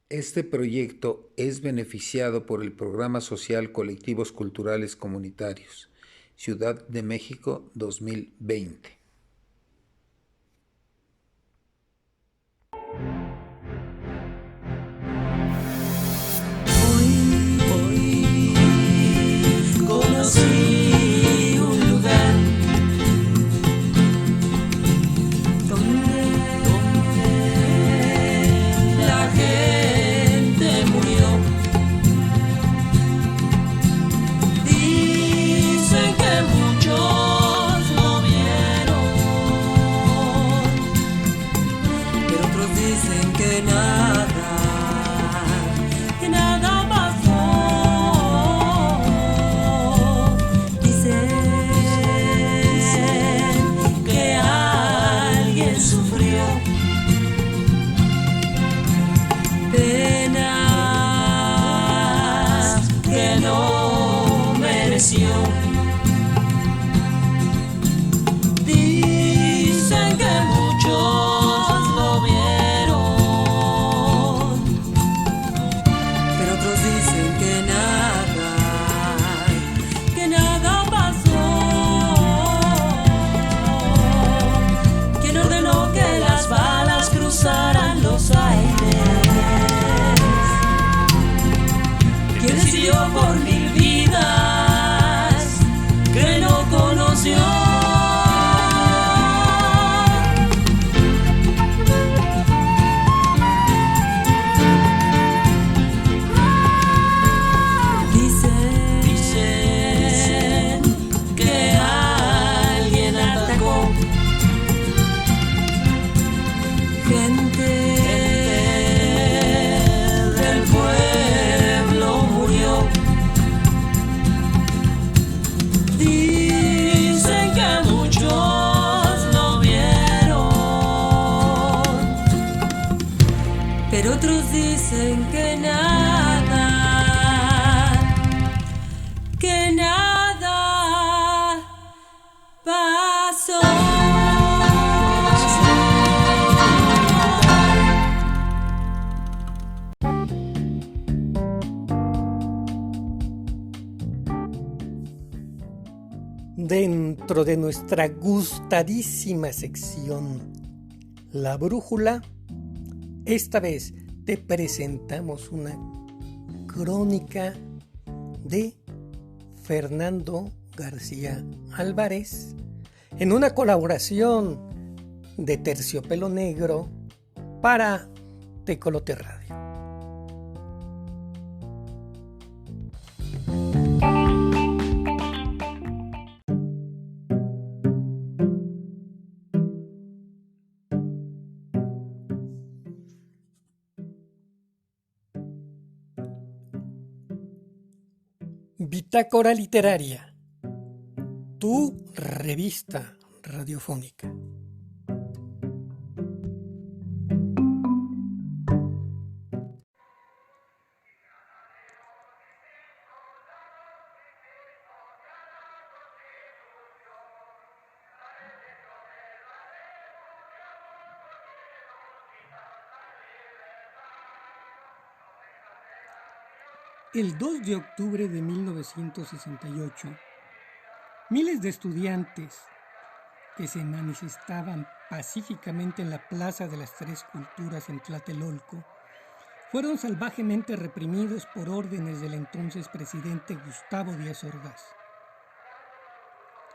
Este proyecto es beneficiado por el Programa Social Colectivos Culturales Comunitarios, Ciudad de México 2020. Hoy conocí un lugar donde la gente murió. Dicen que muchos lo vieron, pero otros dicen que nada pasó. Dicen que alguien sufrió penas que no mereció. Dicen que muchos lo vieron, pero otros dicen que nada pasó. ¿Quién ordenó que las balas cruzaran los aires? ¿Quién decidió por 1000 vidas que no conoció? Dicen que alguien atacó. Gente del pueblo murió. Dicen que muchos lo vieron, pero otros dicen que nada pasó. Dentro de nuestra gustadísima sección La Brújula, esta vez te presentamos una crónica de Fernando García Álvarez en una colaboración de Terciopelo Negro para Tecolote Radio. Bitácora Literaria, tu revista radiofónica. El 2 de octubre de 1968, miles de estudiantes que se manifestaban pacíficamente en la Plaza de las Tres Culturas en Tlatelolco fueron salvajemente reprimidos por órdenes del entonces presidente Gustavo Díaz Ordaz.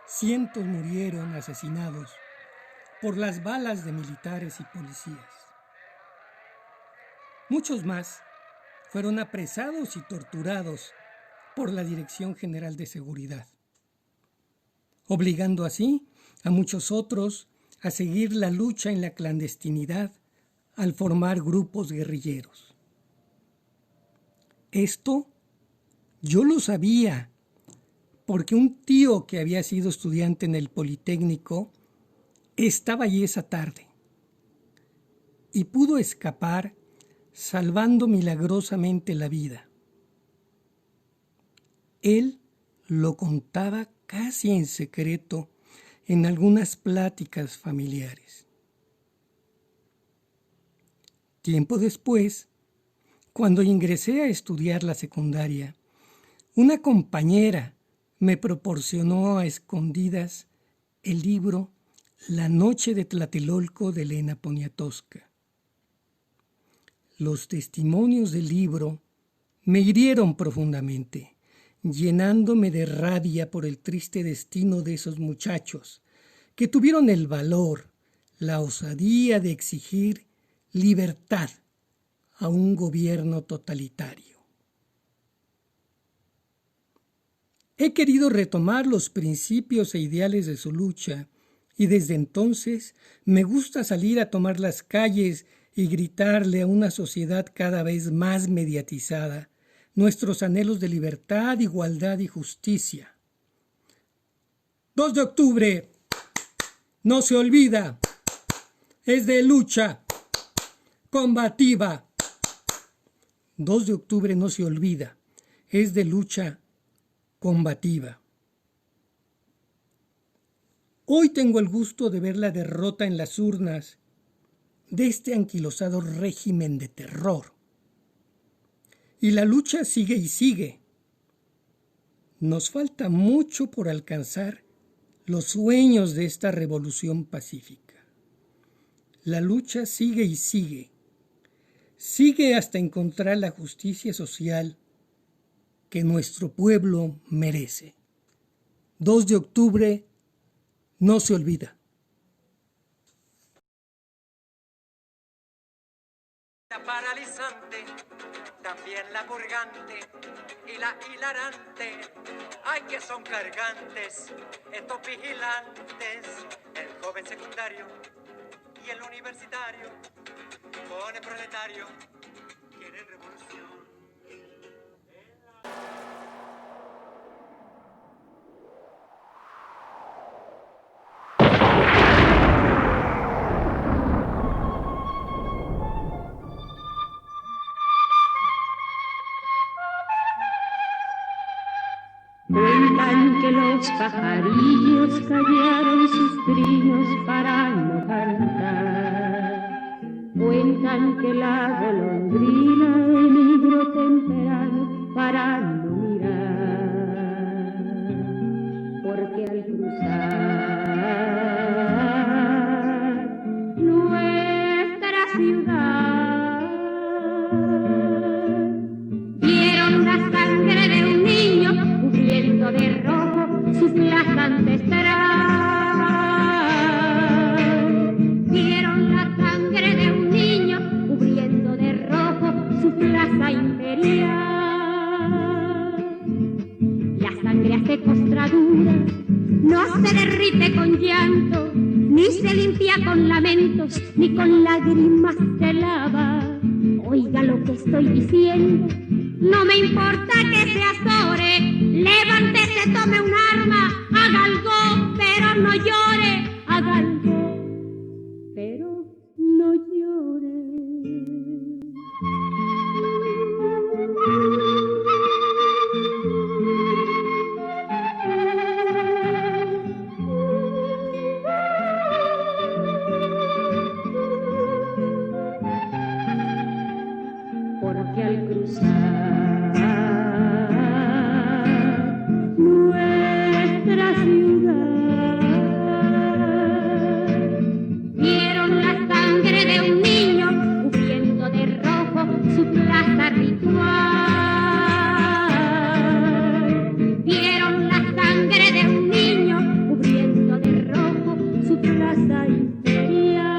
Cientos murieron asesinados por las balas de militares y policías. Muchos más fueron apresados y torturados por la Dirección General de Seguridad, obligando así a muchos otros a seguir la lucha en la clandestinidad al formar grupos guerrilleros. Esto yo lo sabía porque un tío que había sido estudiante en el Politécnico estaba allí esa tarde y pudo escapar salvando milagrosamente la vida. Él lo contaba casi en secreto en algunas pláticas familiares. Tiempo después, Cuando ingresé a estudiar la secundaria, una compañera me proporcionó a escondidas el libro La noche de Tlatelolco de Elena Poniatowska. Los testimonios del libro me hirieron profundamente, llenándome de rabia por el triste destino de esos muchachos que tuvieron el valor, la osadía de exigir libertad a un gobierno totalitario. He querido retomar los principios e ideales de su lucha y desde entonces me gusta salir a tomar las calles y gritarle a una sociedad cada vez más mediatizada nuestros anhelos de libertad, igualdad y justicia. 2 de octubre, no se olvida, es de lucha combativa. 2 de octubre no se olvida, es de lucha combativa. Hoy tengo el gusto de ver la derrota en las urnas de este anquilosado régimen de terror. Y la lucha sigue y sigue. Nos falta mucho por alcanzar los sueños de esta revolución pacífica. La lucha sigue y sigue. Sigue hasta encontrar la justicia social que nuestro pueblo merece. 2 de octubre no se olvida. La paralizante, también la purgante y la hilarante. Ay, que son cargantes estos vigilantes. El joven secundario y el universitario con el proletario quieren revolución. Cuentan que los pajarillos callaron sus trinos para no cantar. Cuentan que la golondrina emigró temprano para no mirar. Porque al cruzar nuestra ciudad vieron la sangre de un niño cubriendo de rojo su plaza ancestral. Vieron la sangre de un niño cubriendo de rojo su plaza imperial. La sangre hace costraduras, no se derrite con llanto, ni se limpia con lamentos, ni con lágrimas se lava. Oiga lo que estoy diciendo, no me importa que se azore, levántese, tome un arma, haga algo, pero no llore, haga algo, pero no llore. Porque al cruzar nuestra ciudad vieron la sangre de un niño cubriendo de rojo su plaza ritual. Vieron la sangre de un niño cubriendo de rojo su plaza imperial.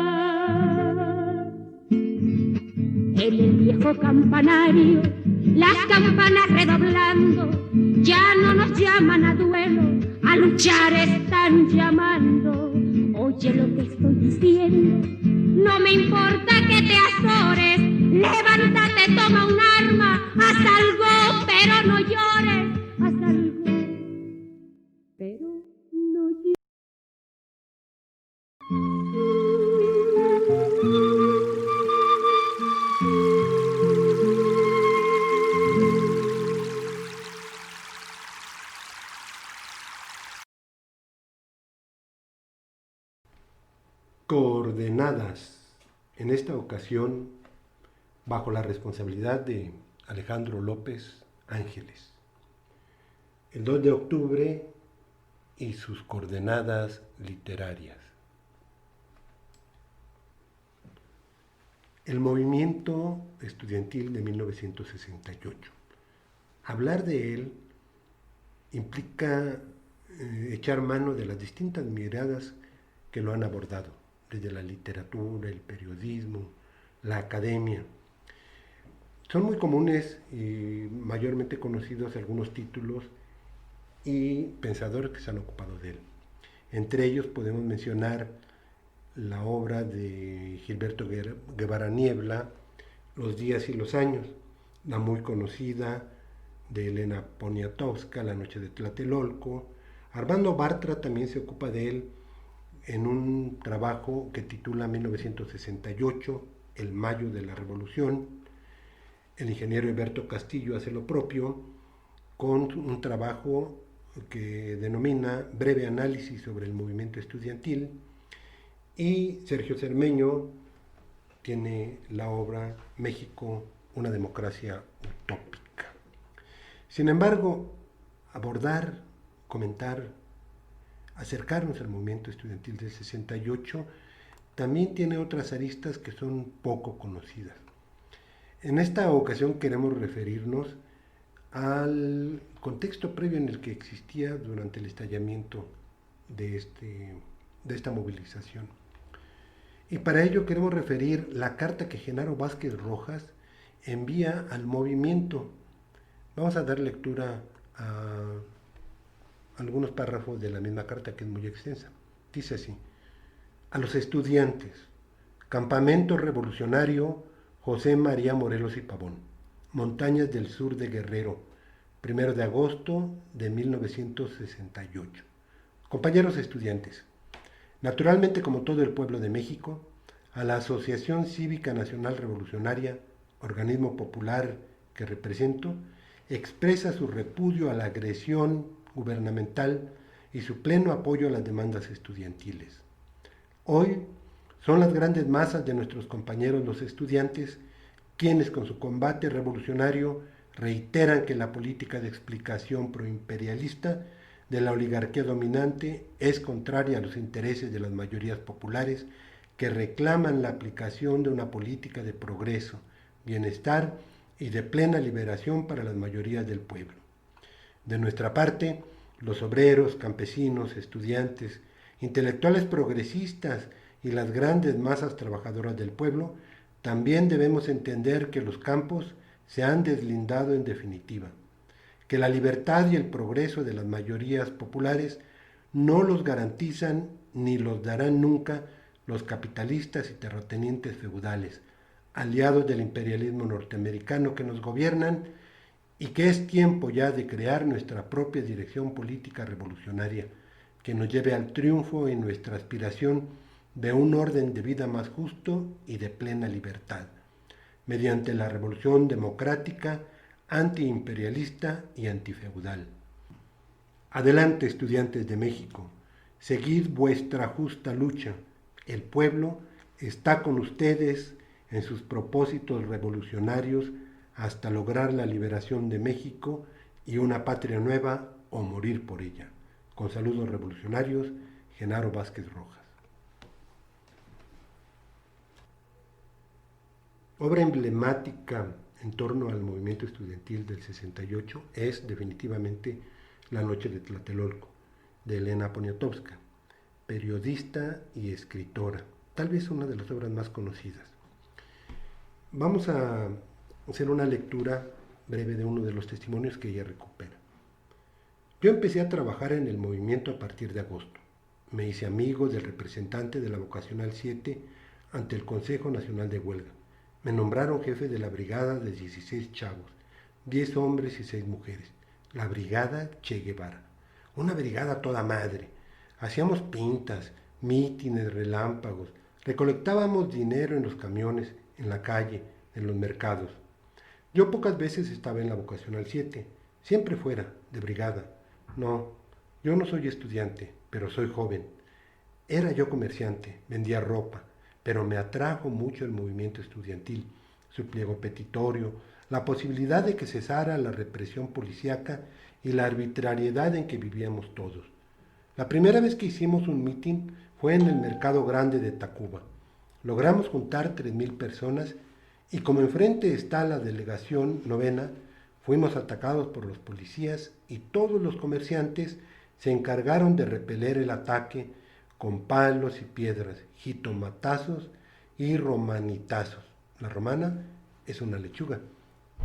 En el viejo campanario, las campanas redoblando, ya no nos llaman a duelo, a luchar están llamando. Oye lo que estoy diciendo, no me importa que te azores, levántate, toma un arma, haz algo, pero no llores, haz algo, pero no llores. Coordenadas. En esta ocasión, bajo la responsabilidad de Alejandro López Ángeles. El 2 de octubre y sus coordenadas literarias. El movimiento estudiantil de 1968. Hablar de él implica echar mano de las distintas miradas que lo han abordado, desde la literatura, el periodismo, la academia. Son muy comunes y mayormente conocidos algunos títulos y pensadores que se han ocupado de él. Entre ellos podemos mencionar la obra de Gilberto Guevara Niebla, Los días y los años, la muy conocida de Elena Poniatowska, La noche de Tlatelolco. Armando Bartra también se ocupa de él en un trabajo que titula 1968, El Mayo de la Revolución. El ingeniero Alberto Castillo hace lo propio con un trabajo que denomina Breve análisis sobre el movimiento estudiantil, y Sergio Cermeño tiene la obra México, una democracia utópica. Sin embargo, abordar, comentar, acercarnos al movimiento estudiantil del 68 también tiene otras aristas que son poco conocidas. En esta ocasión queremos referirnos al contexto previo en el que existía durante el estallamiento de esta movilización. Y para ello queremos referir la carta que Genaro Vázquez Rojas envía al movimiento. Vamos a dar lectura a algunos párrafos de la misma carta, que es muy extensa. Dice así: a los estudiantes, Campamento Revolucionario José María Morelos y Pavón, Montañas del Sur de Guerrero, 1 de agosto de 1968. Compañeros estudiantes, naturalmente, como todo el pueblo de México, a la Asociación Cívica Nacional Revolucionaria, organismo popular que represento, expresa su repudio a la agresión gubernamental y su pleno apoyo a las demandas estudiantiles. Hoy son las grandes masas de nuestros compañeros los estudiantes quienes con su combate revolucionario reiteran que la política de explicación proimperialista de la oligarquía dominante es contraria a los intereses de las mayorías populares que reclaman la aplicación de una política de progreso, bienestar y de plena liberación para las mayorías del pueblo. De nuestra parte, los obreros, campesinos, estudiantes, intelectuales progresistas y las grandes masas trabajadoras del pueblo, también debemos entender que los campos se han deslindado en definitiva, que la libertad y el progreso de las mayorías populares no los garantizan ni los darán nunca los capitalistas y terratenientes feudales, aliados del imperialismo norteamericano que nos gobiernan, y que es tiempo ya de crear nuestra propia dirección política revolucionaria, que nos lleve al triunfo en nuestra aspiración de un orden de vida más justo y de plena libertad, mediante la revolución democrática, antiimperialista y antifeudal. Adelante, estudiantes de México, seguid vuestra justa lucha. El pueblo está con ustedes en sus propósitos revolucionarios hasta lograr la liberación de México y una patria nueva o morir por ella. Con saludos revolucionarios, Genaro Vázquez Rojas. Obra emblemática en torno al movimiento estudiantil del 68 es definitivamente La noche de Tlatelolco, de Elena Poniatowska, periodista y escritora, tal vez una de las obras más conocidas. Vamos a hacer una lectura breve de uno de los testimonios que ella recupera. Yo empecé a trabajar en el movimiento a partir de agosto. Me hice amigo del representante de la Vocacional 7 ante el Consejo Nacional de Huelga. Me nombraron jefe de la brigada de 16 chavos, 10 hombres y 6 mujeres. La brigada Che Guevara. Una brigada toda madre. Hacíamos pintas, mítines, relámpagos. Recolectábamos dinero en los camiones, en la calle, en los mercados. Yo pocas veces estaba en la Vocacional 7, siempre fuera, de brigada. No, yo no soy estudiante, pero soy joven. Era yo comerciante, vendía ropa, pero me atrajo mucho el movimiento estudiantil, su pliego petitorio, la posibilidad de que cesara la represión policíaca y la arbitrariedad en que vivíamos todos. La primera vez que hicimos un mitin fue en el Mercado Grande de Tacuba. Logramos juntar 3,000 personas y como enfrente está la delegación 9ª, fuimos atacados por los policías y todos los comerciantes se encargaron de repeler el ataque con palos y piedras, jitomatazos y romanitazos. La romana es una lechuga.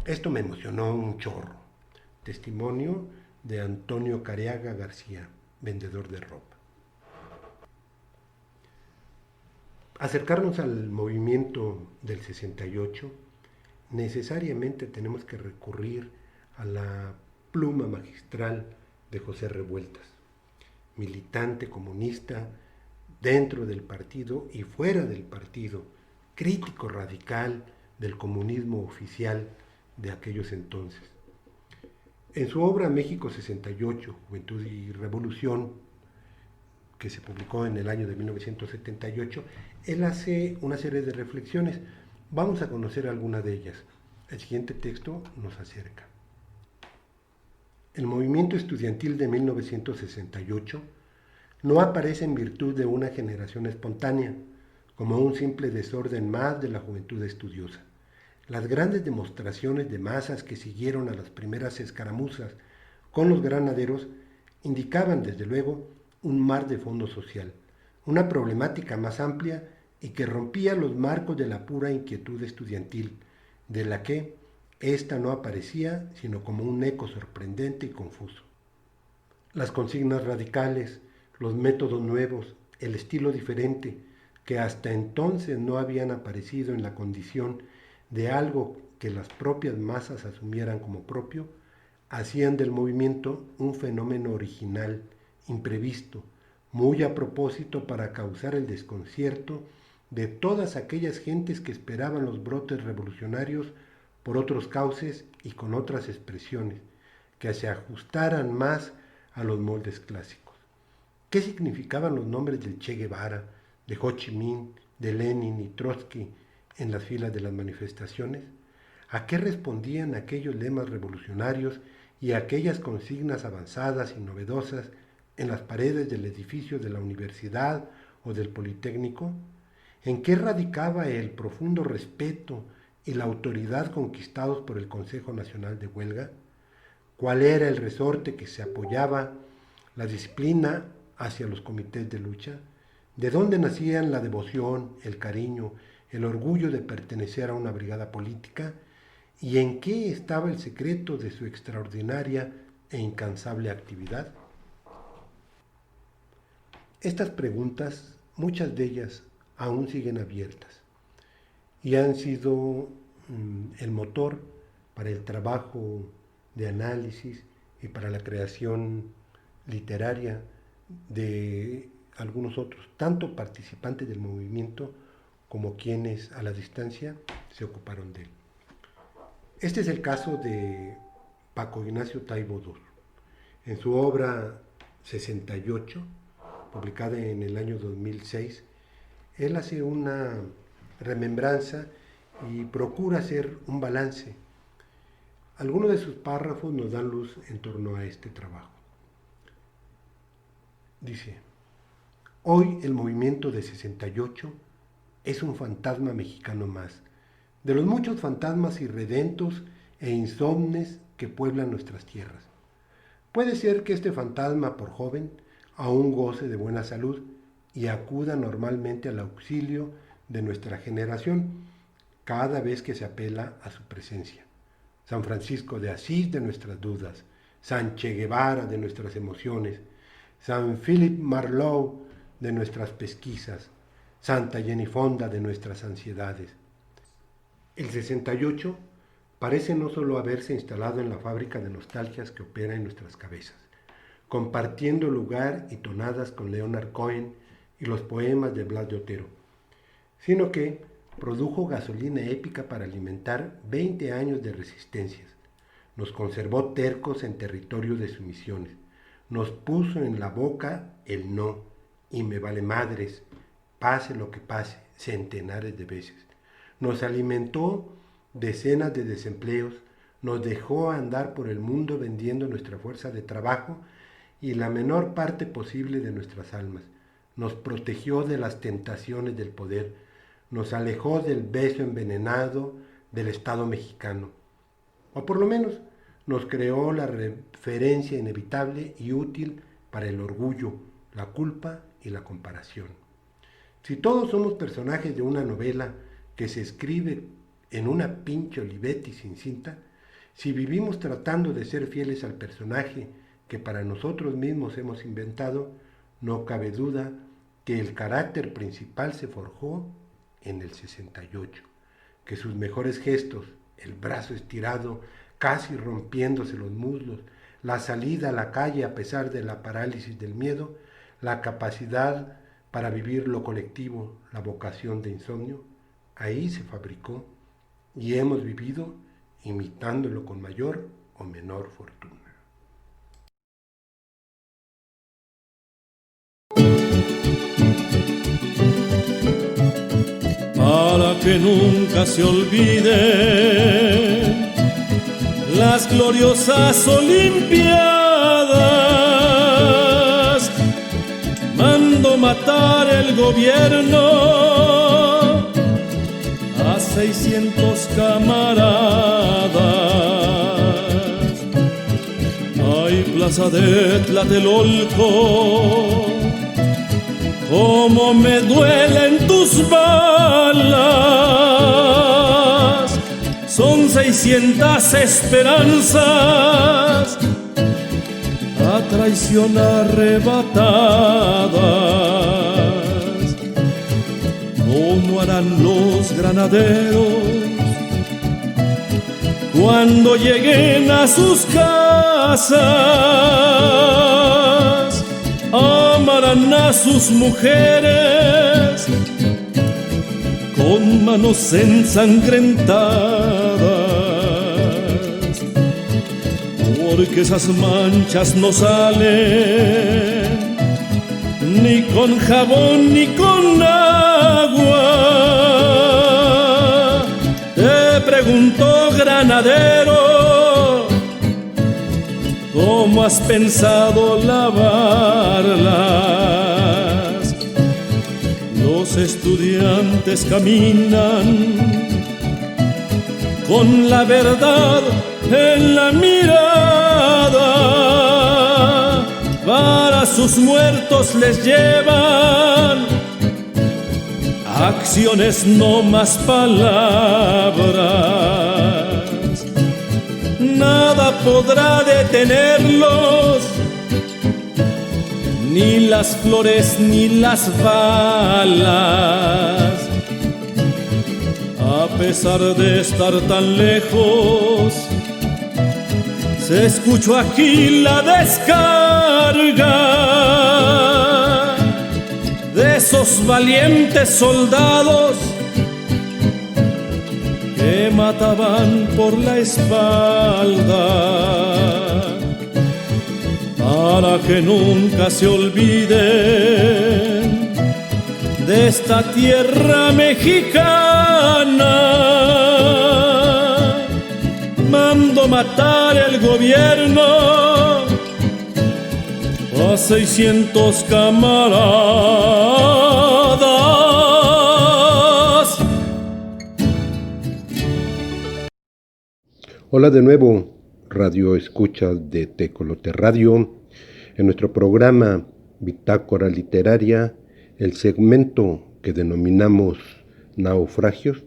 Esto me emocionó un chorro. Testimonio de Antonio Careaga García, vendedor de ropa. Acercarnos al movimiento del 68, necesariamente tenemos que recurrir a la pluma magistral de José Revueltas, militante comunista dentro del partido y fuera del partido, crítico radical del comunismo oficial de aquellos entonces. En su obra México 68, Juventud y Revolución, que se publicó en el año de 1978, él hace una serie de reflexiones. Vamos a conocer alguna de ellas. El siguiente texto nos acerca. El movimiento estudiantil de 1968 no aparece en virtud de una generación espontánea, como un simple desorden más de la juventud estudiosa. Las grandes demostraciones de masas que siguieron a las primeras escaramuzas con los granaderos indicaban, desde luego, un mar de fondo social, una problemática más amplia y que rompía los marcos de la pura inquietud estudiantil, de la que ésta no aparecía sino como un eco sorprendente y confuso. Las consignas radicales, los métodos nuevos, el estilo diferente, que hasta entonces no habían aparecido en la condición de algo que las propias masas asumieran como propio, hacían del movimiento un fenómeno original, imprevisto, muy a propósito para causar el desconcierto de todas aquellas gentes que esperaban los brotes revolucionarios por otros cauces y con otras expresiones, que se ajustaran más a los moldes clásicos. ¿Qué significaban los nombres del Che Guevara, de Ho Chi Minh, de Lenin y Trotsky en las filas de las manifestaciones? ¿A qué respondían aquellos lemas revolucionarios y aquellas consignas avanzadas y novedosas en las paredes del edificio de la universidad o del Politécnico? ¿En qué radicaba el profundo respeto y la autoridad conquistados por el Consejo Nacional de Huelga? ¿Cuál era el resorte que se apoyaba la disciplina hacia los comités de lucha? ¿De dónde nacían la devoción, el cariño, el orgullo de pertenecer a una brigada política? ¿Y en qué estaba el secreto de su extraordinaria e incansable actividad? Estas preguntas, muchas de ellas, aún siguen abiertas y han sido el motor para el trabajo de análisis y para la creación literaria de algunos otros, tanto participantes del movimiento como quienes a la distancia se ocuparon de él. Este es el caso de Paco Ignacio Taibo II. En su obra 68, publicada en el año 2006, él hace una remembranza y procura hacer un balance. Algunos de sus párrafos nos dan luz en torno a este trabajo. Dice: hoy el movimiento de 68 es un fantasma mexicano más, de los muchos fantasmas irredentos e insomnes que pueblan nuestras tierras. Puede ser que este fantasma, por joven, aún goce de buena salud y acuda normalmente al auxilio de nuestra generación cada vez que se apela a su presencia. San Francisco de Asís de nuestras dudas, San Che Guevara de nuestras emociones, San Philip Marlowe de nuestras pesquisas, Santa Jenny Fonda de nuestras ansiedades. El 68 parece no solo haberse instalado en la fábrica de nostalgias que opera en nuestras cabezas, compartiendo lugar y tonadas con Leonard Cohen y los poemas de Blas de Otero, sino que produjo gasolina épica para alimentar 20 años de resistencias, nos conservó tercos en territorio de sumisiones, nos puso en la boca el no, y me vale madres, pase lo que pase, centenares de veces, nos alimentó decenas de desempleos, nos dejó andar por el mundo vendiendo nuestra fuerza de trabajo y la menor parte posible de nuestras almas. Nos protegió de las tentaciones del poder, nos alejó del beso envenenado del Estado mexicano. O por lo menos nos creó la referencia inevitable y útil para el orgullo, la culpa y la comparación. Si todos somos personajes de una novela que se escribe en una pinche Olivetti sin cinta, si vivimos tratando de ser fieles al personaje que para nosotros mismos hemos inventado, no cabe duda que el carácter principal se forjó en el 68, que sus mejores gestos, el brazo estirado, casi rompiéndose los muslos, la salida a la calle a pesar de la parálisis del miedo, la capacidad para vivir lo colectivo, la vocación de insomnio, ahí se fabricó y hemos vivido imitándolo con mayor o menor fortuna. Para que nunca se olviden las gloriosas Olimpiadas, mando matar el gobierno a 600 camaradas. Ay, plaza de Tlatelolco, cómo me duelen tus balas. Son 600 esperanzas a traición arrebatadas. ¿Cómo harán los granaderos cuando lleguen a sus casas? Amarán a sus mujeres con manos ensangrentadas, porque esas manchas no salen ni con jabón ni con agua. Te pregunto, granadero, ¿cómo has pensado lavarlas? Los estudiantes caminan con la verdad en la mirada. Para sus muertos les llevan acciones, no más palabras. Nada podrá detenerlos, ni las flores ni las balas. A pesar de estar tan lejos, se escuchó aquí la descarga de esos valientes soldados que mataban por la espalda. Para que nunca se olviden de esta tierra mexicana, mando matar el gobierno a 600 camaradas. Hola de nuevo, radio escucha de Tecolote Radio. En nuestro programa Bitácora Literaria, el segmento que denominamos Naufragios,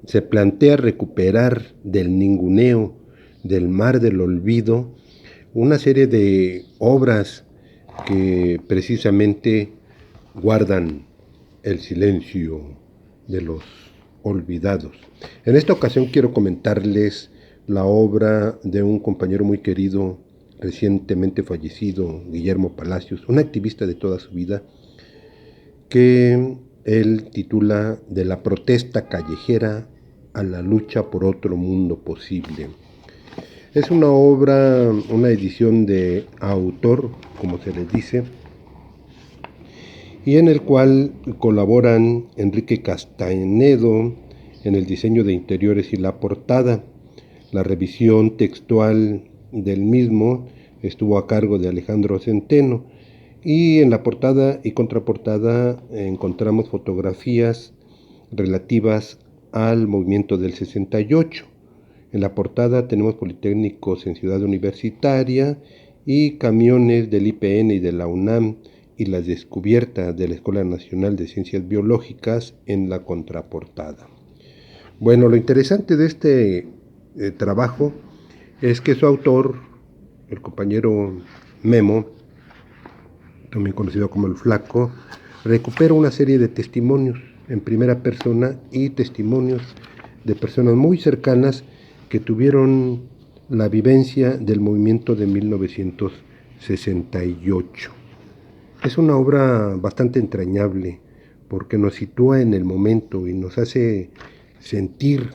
se plantea recuperar del ninguneo, del mar del olvido, una serie de obras que precisamente guardan el silencio de los olvidados. En esta ocasión quiero comentarles la obra de un compañero muy querido, recientemente fallecido, Guillermo Palacios, un activista de toda su vida, que él titula De la protesta callejera a la lucha por otro mundo posible. Es una obra, una edición de autor, como se les dice, y en el cual colaboran Enrique Castañedo, en el diseño de interiores y la portada. La revisión textual del mismo estuvo a cargo de Alejandro Centeno, y en la portada y contraportada encontramos fotografías relativas al movimiento del 68. En la portada tenemos politécnicos en Ciudad Universitaria y camiones del IPN y de la UNAM, y la descubierta de la Escuela Nacional de Ciencias Biológicas en la contraportada. Bueno, lo interesante de este trabajo es que su autor, el compañero Memo, también conocido como el Flaco, recupera una serie de testimonios en primera persona y testimonios de personas muy cercanas que tuvieron la vivencia del movimiento de 1968. Es una obra bastante entrañable porque nos sitúa en el momento y nos hace sentir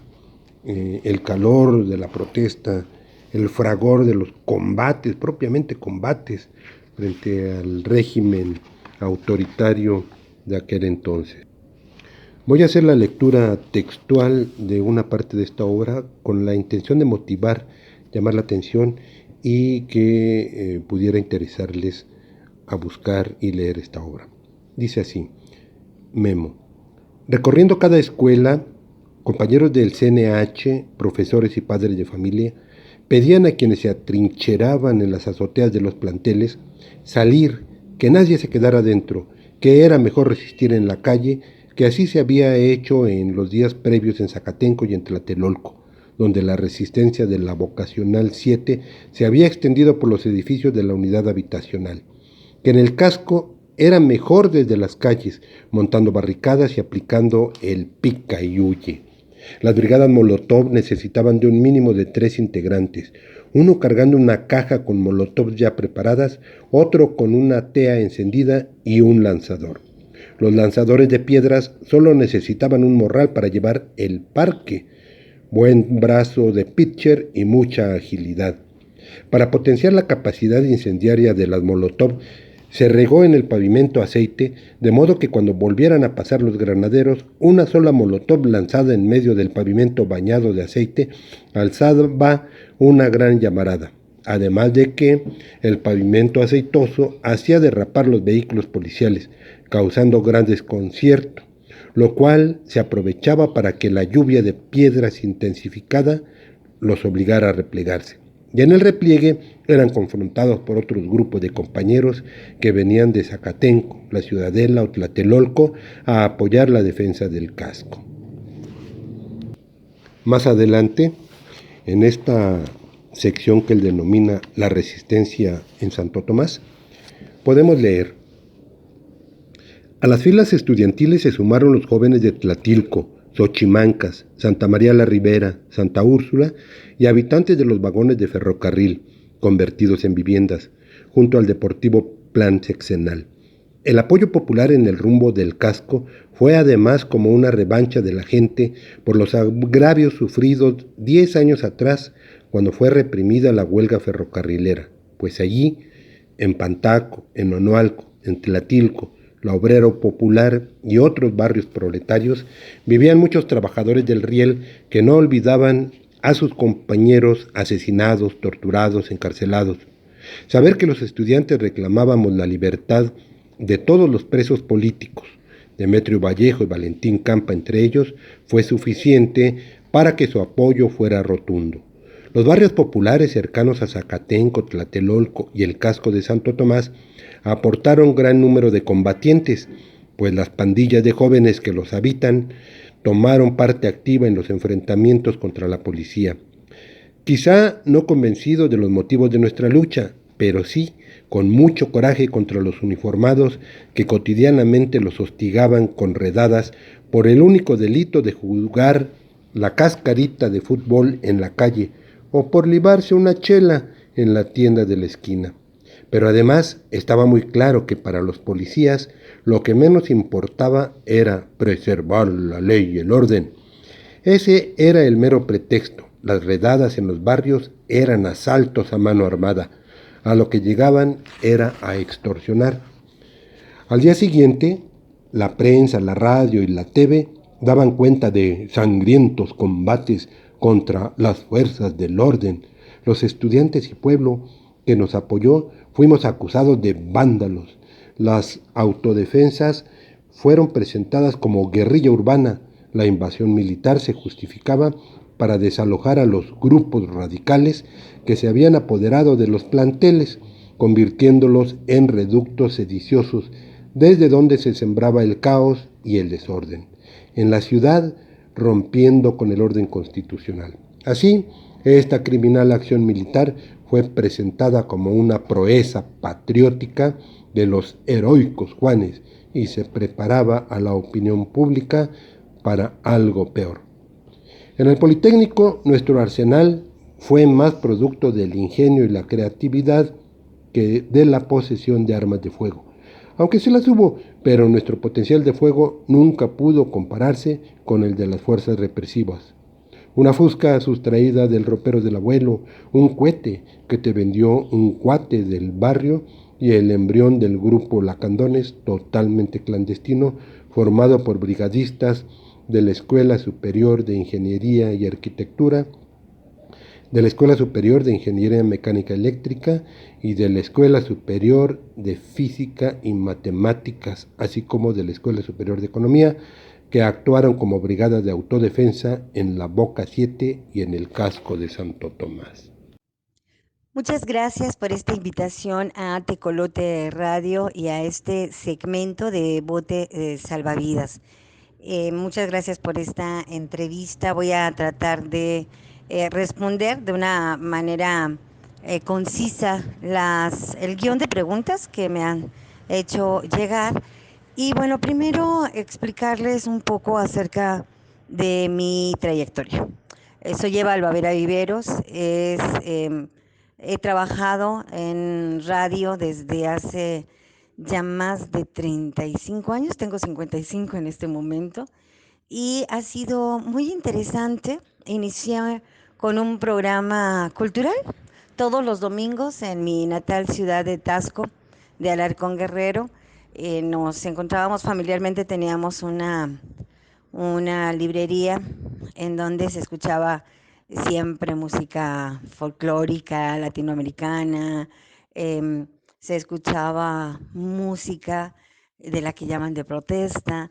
el calor de la protesta, el fragor de los combates, propiamente combates, frente al régimen autoritario de aquel entonces. Voy a hacer la lectura textual de una parte de esta obra con la intención de motivar, llamar la atención y que pudiera interesarles a buscar y leer esta obra. Dice así: Memo. Recorriendo cada escuela, compañeros del CNH, profesores y padres de familia, pedían a quienes se atrincheraban en las azoteas de los planteles salir, que nadie se quedara dentro, que era mejor resistir en la calle, que así se había hecho en los días previos en Zacatenco y en Tlatelolco, donde la resistencia de la Vocacional 7 se había extendido por los edificios de la unidad habitacional, que en el casco era mejor desde las calles, montando barricadas y aplicando el pica y huye. Las brigadas Molotov necesitaban de un mínimo de 3 integrantes, uno cargando una caja con molotovs ya preparadas, otro con una tea encendida y un lanzador. Los lanzadores de piedras solo necesitaban un morral para llevar el parque, buen brazo de pitcher y mucha agilidad. Para potenciar la capacidad incendiaria de las molotov, se regó en el pavimento aceite, de modo que cuando volvieran a pasar los granaderos, una sola molotov lanzada en medio del pavimento bañado de aceite alzaba una gran llamarada, además de que el pavimento aceitoso hacía derrapar los vehículos policiales, causando gran desconcierto, lo cual se aprovechaba para que la lluvia de piedras intensificada los obligara a replegarse. Y en el repliegue eran confrontados por otros grupos de compañeros que venían de Zacatenco, la Ciudadela o Tlatelolco a apoyar la defensa del casco. Más adelante, en esta sección que él denomina La Resistencia en Santo Tomás, podemos leer: a las filas estudiantiles se sumaron los jóvenes de Tlatilco, Xochimancas, Santa María la Ribera, Santa Úrsula y habitantes de los vagones de ferrocarril, convertidos en viviendas, junto al Deportivo Plan Sexenal. El apoyo popular en el rumbo del casco fue además como una revancha de la gente por los agravios sufridos 10 años atrás, cuando fue reprimida la huelga ferrocarrilera, pues allí, en Pantaco, en Onoalco, en Tlatilco, la Obrero Popular y otros barrios proletarios, vivían muchos trabajadores del riel que no olvidaban a sus compañeros asesinados, torturados, encarcelados. Saber que los estudiantes reclamábamos la libertad de todos los presos políticos, Demetrio Vallejo y Valentín Campa entre ellos, fue suficiente para que su apoyo fuera rotundo. Los barrios populares cercanos a Zacatenco, Tlatelolco y el casco de Santo Tomás aportaron gran número de combatientes, pues las pandillas de jóvenes que los habitan tomaron parte activa en los enfrentamientos contra la policía. Quizá no convencidos de los motivos de nuestra lucha, pero sí con mucho coraje contra los uniformados que cotidianamente los hostigaban con redadas por el único delito de jugar la cascarita de fútbol en la calle o por libarse una chela en la tienda de la esquina. Pero además estaba muy claro que para los policías lo que menos importaba era preservar la ley y el orden. Ese era el mero pretexto. Las redadas en los barrios eran asaltos a mano armada. A lo que llegaban era a extorsionar. Al día siguiente, la prensa, la radio y la TV daban cuenta de sangrientos combates contra las fuerzas del orden. Los estudiantes y pueblo que nos apoyó fuimos acusados de vándalos. Las autodefensas fueron presentadas como guerrilla urbana. La invasión militar se justificaba para desalojar a los grupos radicales que se habían apoderado de los planteles, convirtiéndolos en reductos sediciosos, desde donde se sembraba el caos y el desorden en la ciudad, rompiendo con el orden constitucional. Así, esta criminal acción militar fue presentada como una proeza patriótica de los heroicos Juanes y se preparaba a la opinión pública para algo peor. En el Politécnico, nuestro arsenal fue más producto del ingenio y la creatividad que de la posesión de armas de fuego. Aunque se las hubo, pero nuestro potencial de fuego nunca pudo compararse con el de las fuerzas represivas. Una fusca sustraída del ropero del abuelo, un cohete que te vendió un cuate del barrio y el embrión del grupo Lacandones, totalmente clandestino, formado por brigadistas de la Escuela Superior de Ingeniería y Arquitectura, de la Escuela Superior de Ingeniería Mecánica Eléctrica y de la Escuela Superior de Física y Matemáticas, así como de la Escuela Superior de Economía, que actuaron como brigadas de autodefensa en la Boca 7 y en el casco de Santo Tomás. Muchas gracias por esta invitación a Tecolote Radio y a este segmento de Bote Salvavidas. Muchas gracias por esta entrevista. Voy a tratar de responder de una manera concisa el guión de preguntas que me han hecho llegar. Y bueno, primero explicarles un poco acerca de mi trayectoria. Soy Eva Albavera Viveros, he trabajado en radio desde hace ya más de 35 años, tengo 55 en este momento, y ha sido muy interesante iniciar con un programa cultural todos los domingos en mi natal ciudad de Taxco, de Alarcón Guerrero. Nos encontrábamos familiarmente, teníamos una librería en donde se escuchaba siempre música folclórica, latinoamericana, se escuchaba música de la que llaman de protesta,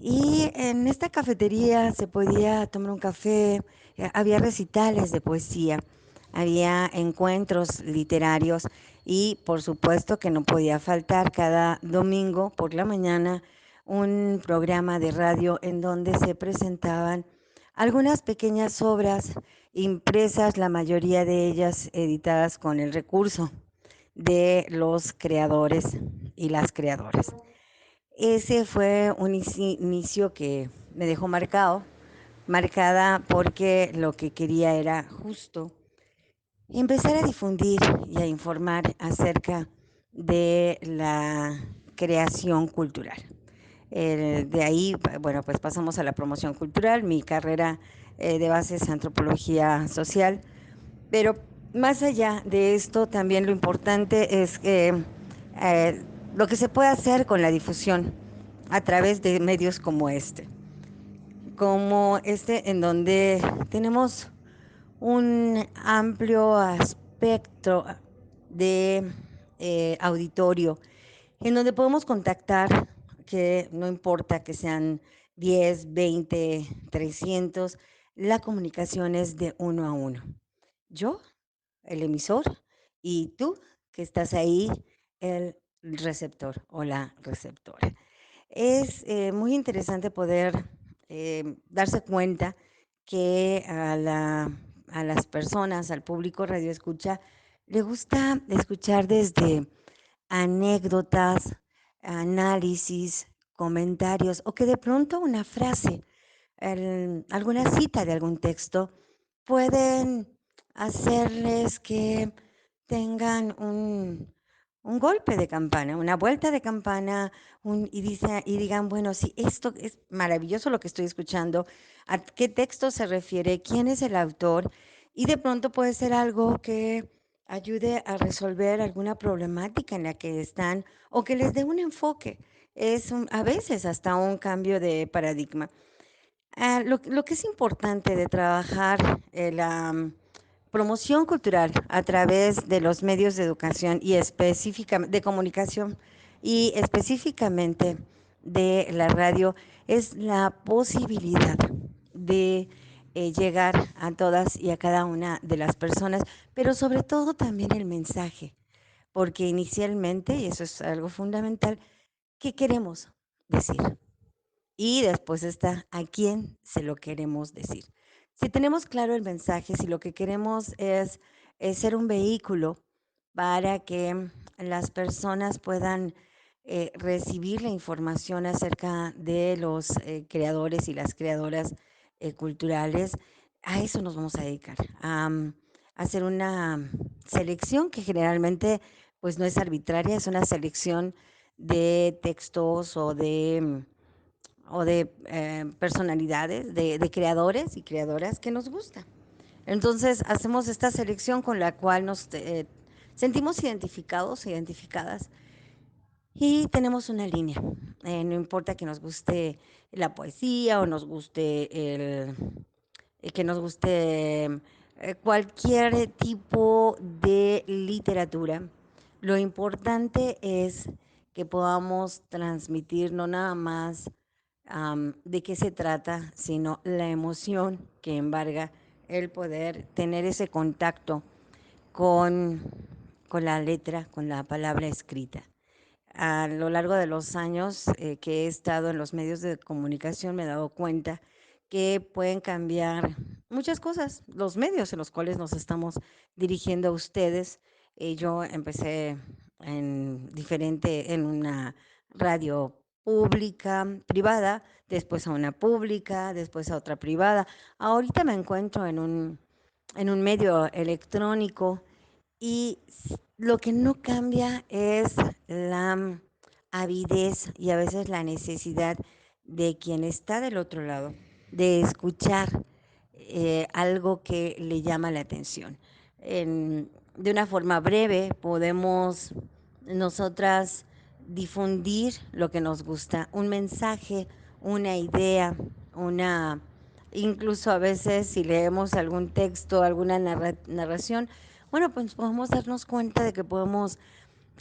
y en esta cafetería se podía tomar un café, había recitales de poesía, había encuentros literarios y por supuesto que no podía faltar cada domingo por la mañana un programa de radio en donde se presentaban algunas pequeñas obras impresas, la mayoría de ellas editadas con el recurso de los creadores y las creadoras. Ese fue un inicio que me dejó marcada porque lo que quería era justo empezar a difundir y a informar acerca de la creación cultural. De ahí, bueno, pues pasamos a la promoción cultural. Mi carrera de base es antropología social, pero más allá de esto, también lo importante es lo que se puede hacer con la difusión a través de medios como este en donde tenemos un amplio espectro de auditorio, en donde podemos contactar, que no importa que sean 10, 20, 300, la comunicación es de uno a uno. Yo, el emisor, y tú, que estás ahí, el receptor o la receptora. Es muy interesante poder darse cuenta que a las personas, al público radio escucha, le gusta escuchar desde anécdotas, análisis, comentarios, o que de pronto una frase, alguna cita de algún texto, pueden hacerles que tengan un golpe de campana, una vuelta de campana, y digan, bueno, sí, esto es maravilloso lo que estoy escuchando, ¿a qué texto se refiere? ¿Quién es el autor? Y de pronto puede ser algo que ayude a resolver alguna problemática en la que están o que les dé un enfoque. A veces hasta un cambio de paradigma. Lo que es importante de trabajar la promoción cultural a través de los medios de educación y específicamente de comunicación y específicamente de la radio es la posibilidad de llegar a todas y a cada una de las personas, pero sobre todo también el mensaje, porque inicialmente, y eso es algo fundamental, ¿qué queremos decir? Y después está a quién se lo queremos decir. Si tenemos claro el mensaje, si lo que queremos es ser un vehículo para que las personas puedan recibir la información acerca de los creadores y las creadoras culturales, a eso nos vamos a dedicar, a hacer una selección que generalmente pues no es arbitraria, es una selección de textos o de personalidades, de creadores y creadoras que nos gusta. Entonces hacemos esta selección con la cual nos sentimos identificados, identificadas, y tenemos una línea. No importa que nos guste la poesía o nos guste que nos guste cualquier tipo de literatura, lo importante es que podamos transmitir no nada más de qué se trata, sino la emoción que embarga el poder tener ese contacto con la letra, con la palabra escrita. A lo largo de los años que he estado en los medios de comunicación me he dado cuenta que pueden cambiar muchas cosas, los medios en los cuales nos estamos dirigiendo a ustedes. Yo empecé en una radio pública, privada, después a una pública, después a otra privada. Ahorita me encuentro en un medio electrónico y lo que no cambia es la avidez y a veces la necesidad de quien está del otro lado de escuchar algo que le llama la atención. De una forma breve podemos nosotras difundir lo que nos gusta, un mensaje, una idea, incluso a veces si leemos algún texto, alguna narración, bueno, pues podemos darnos cuenta de que podemos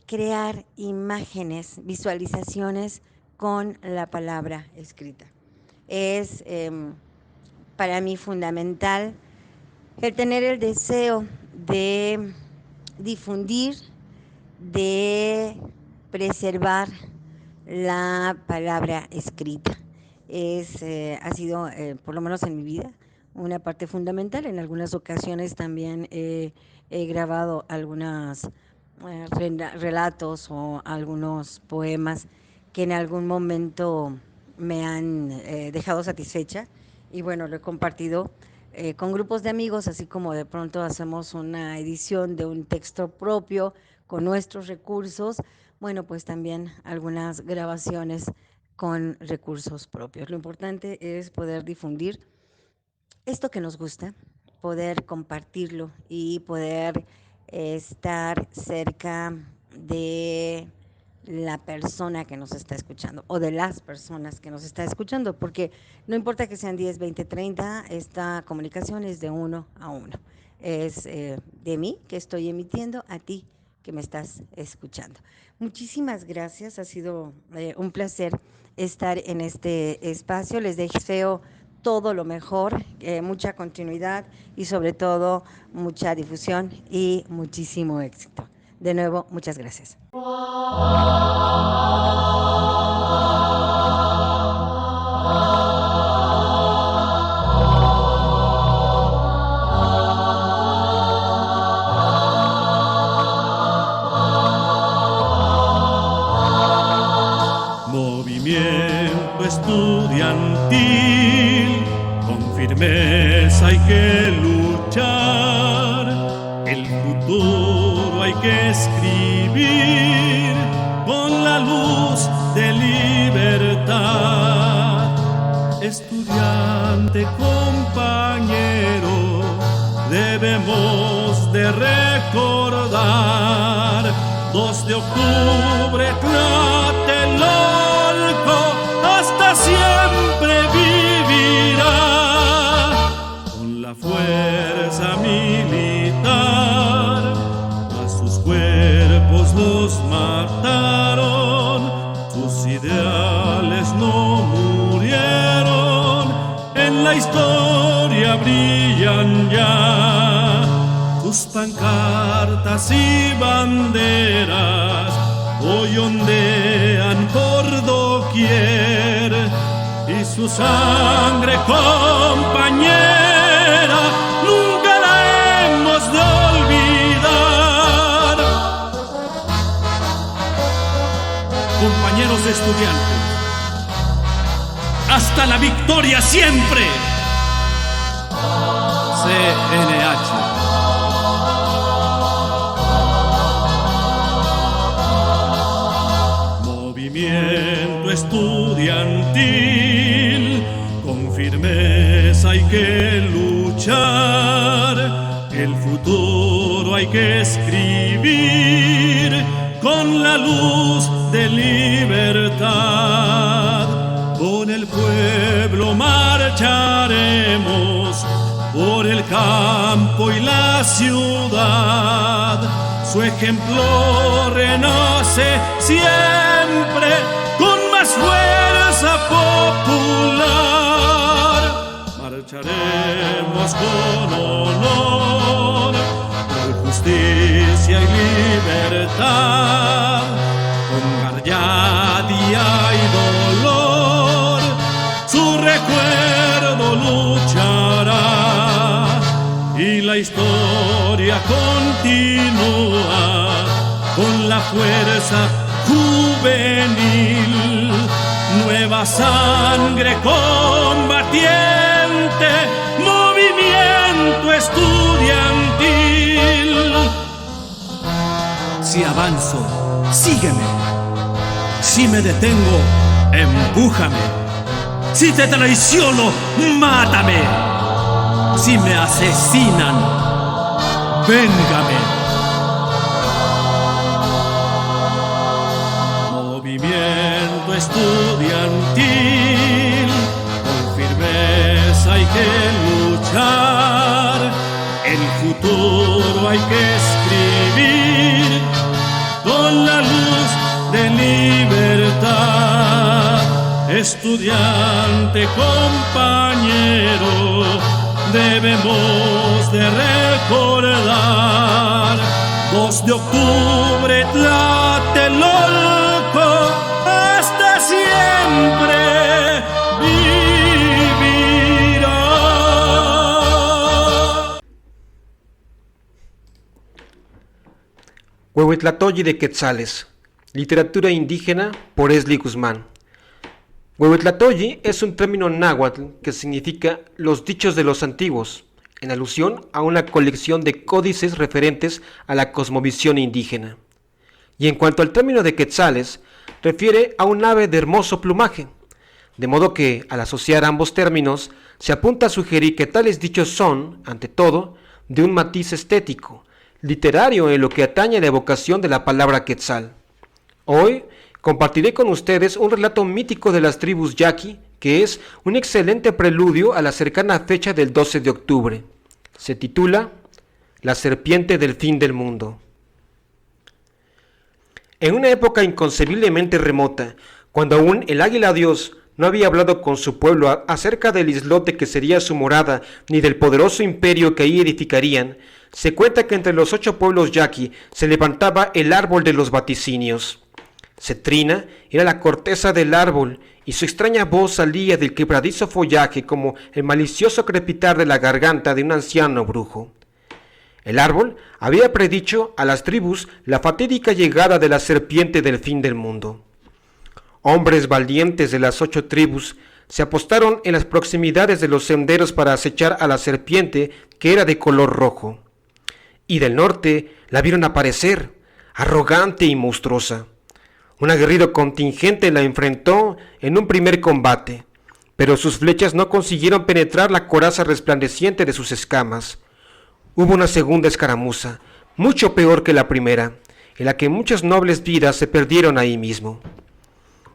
crear imágenes, visualizaciones con la palabra escrita. Es para mí fundamental el tener el deseo de difundir, de preservar la palabra escrita. Ha sido, por lo menos en mi vida, una parte fundamental. En algunas ocasiones también he grabado algunos relatos o algunos poemas que en algún momento me han dejado satisfecha y bueno, lo he compartido con grupos de amigos, así como de pronto hacemos una edición de un texto propio con nuestros recursos. Bueno, pues también algunas grabaciones con recursos propios. Lo importante es poder difundir esto que nos gusta, poder compartirlo y poder estar cerca de la persona que nos está escuchando o de las personas que nos está escuchando, porque no importa que sean 10, 20, 30, esta comunicación es de uno a uno. Es de mí que estoy emitiendo a ti que me estás escuchando. Muchísimas gracias, ha sido un placer estar en este espacio. Les deseo todo lo mejor, mucha continuidad y sobre todo mucha difusión y muchísimo éxito. De nuevo, muchas gracias. Movimiento estudiantil, con firmeza hay que luchar, el futuro hay que escribir con la luz de libertad. Estudiante, compañero, debemos de recordar 2 de octubre, Tlatelolco, hasta siempre vivirá. la fuerza militar, a sus cuerpos los mataron, sus ideales no murieron, en la historia brillan ya sus pancartas y banderas, hoy ondean por doquier, y su sangre compañera nunca la hemos de olvidar. Compañeros estudiantes, hasta la victoria siempre. CNH. Movimiento estudiantil, con firmeza hay que luchar, el futuro hay que escribir con la luz de libertad. Con el pueblo marcharemos por el campo y la ciudad, su ejemplo renace siempre con más fuerza popular. Marcharemos con honor por justicia y libertad, con gallardía y dolor, su recuerdo luchará y la historia continúa con la fuerza juvenil, nueva sangre combatiente, movimiento estudiantil. Si avanzo, sígueme. Si me detengo, empújame. Si te traiciono, mátame. Si me asesinan, véngame. Movimiento estudiantil, con firmeza hay que luchar, el futuro hay que escribir con la luz de libertad. Estudiante compañero, debemos de recordar 2 de octubre, Tlatelolco, hasta siempre vivirá. Huehuetlatoyi de Quetzales, literatura indígena por Esli Guzmán. Huehuetlatoyi es un término náhuatl que significa los dichos de los antiguos, en alusión a una colección de códices referentes a la cosmovisión indígena. Y en cuanto al término de Quetzales, refiere a un ave de hermoso plumaje, de modo que, al asociar ambos términos, se apunta a sugerir que tales dichos son, ante todo, de un matiz estético, literario en lo que atañe a la evocación de la palabra Quetzal. Hoy compartiré con ustedes un relato mítico de las tribus yaqui, que es un excelente preludio a la cercana fecha del 12 de octubre. Se titula La serpiente del fin del mundo. En una época inconcebiblemente remota, cuando aún el águila Dios no había hablado con su pueblo acerca del islote que sería su morada, ni del poderoso imperio que ahí edificarían, se cuenta que entre los 8 pueblos yaqui se levantaba el árbol de los vaticinios. Cetrina era la corteza del árbol, y su extraña voz salía del quebradizo follaje como el malicioso crepitar de la garganta de un anciano brujo. El árbol había predicho a las tribus la fatídica llegada de la serpiente del fin del mundo. Hombres valientes de las 8 tribus se apostaron en las proximidades de los senderos para acechar a la serpiente, que era de color rojo. Y del norte la vieron aparecer, arrogante y monstruosa. Un aguerrido contingente la enfrentó en un primer combate, pero sus flechas no consiguieron penetrar la coraza resplandeciente de sus escamas. Hubo una segunda escaramuza, mucho peor que la primera, en la que muchas nobles vidas se perdieron ahí mismo.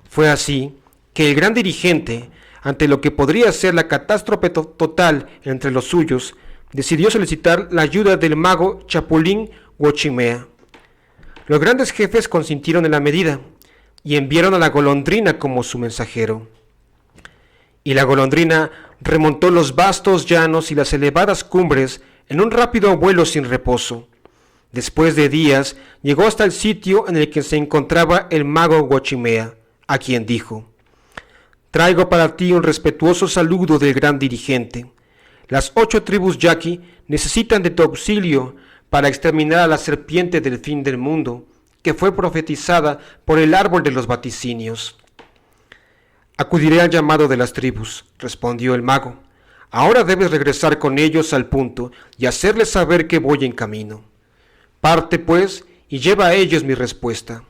Fue así que el gran dirigente, ante lo que podría ser la catástrofe total entre los suyos, decidió solicitar la ayuda del mago Chapulín Huochimea. Los grandes jefes consintieron en la medida y enviaron a la golondrina como su mensajero. Y la golondrina remontó los vastos llanos y las elevadas cumbres en un rápido vuelo sin reposo. Después de días, llegó hasta el sitio en el que se encontraba el mago Huochimea, a quien dijo: «Traigo para ti un respetuoso saludo del gran dirigente. Las 8 tribus yaqui necesitan de tu auxilio para exterminar a la serpiente del fin del mundo, que fue profetizada por el árbol de los vaticinios». «Acudiré al llamado de las tribus», respondió el mago. «Ahora debes regresar con ellos al punto y hacerles saber que voy en camino. Parte, pues, y lleva a ellos mi respuesta».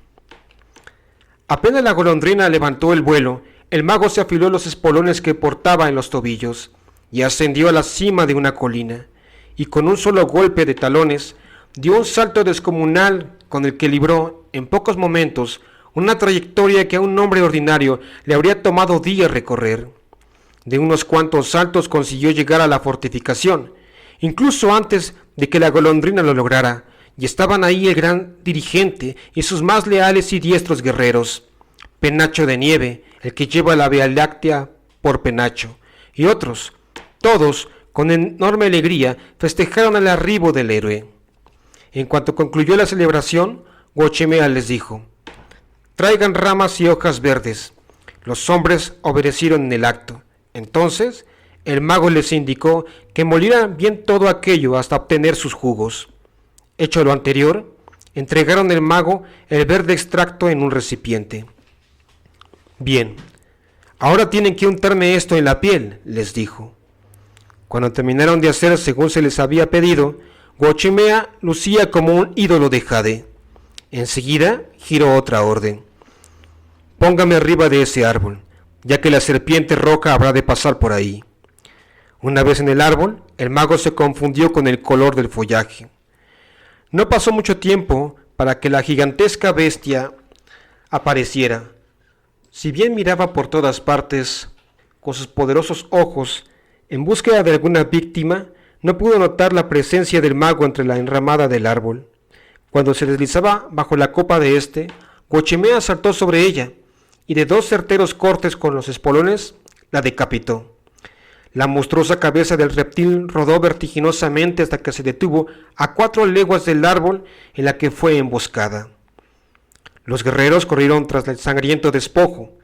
Apenas la golondrina levantó el vuelo, el mago se afiló los espolones que portaba en los tobillos y ascendió a la cima de una colina, y con un solo golpe de talones dio un salto descomunal con el que libró, en pocos momentos, una trayectoria que a un hombre ordinario le habría tomado días recorrer. De unos cuantos saltos consiguió llegar a la fortificación, incluso antes de que la golondrina lo lograra, y estaban ahí el gran dirigente y sus más leales y diestros guerreros, Penacho de Nieve, el que lleva la Vía Láctea por penacho, y otros. Todos, con enorme alegría, festejaron el arribo del héroe. En cuanto concluyó la celebración, Huochimea les dijo: «Traigan ramas y hojas verdes». Los hombres obedecieron en el acto. Entonces, el mago les indicó que molieran bien todo aquello hasta obtener sus jugos. Hecho lo anterior, entregaron al mago el verde extracto en un recipiente. «Bien, ahora tienen que untarme esto en la piel», les dijo. Cuando terminaron de hacer según se les había pedido, Huochimea lucía como un ídolo de jade. Enseguida giró otra orden: «Póngame arriba de ese árbol, ya que la serpiente roja habrá de pasar por ahí». Una vez en el árbol, el mago se confundió con el color del follaje. No pasó mucho tiempo para que la gigantesca bestia apareciera. Si bien miraba por todas partes con sus poderosos ojos en búsqueda de alguna víctima, no pudo notar la presencia del mago entre la enramada del árbol. Cuando se deslizaba bajo la copa de éste, Huochimea saltó sobre ella y de 2 certeros cortes con los espolones la decapitó. La monstruosa cabeza del reptil rodó vertiginosamente hasta que se detuvo a 4 leguas del árbol en la que fue emboscada. Los guerreros corrieron tras el sangriento despojo.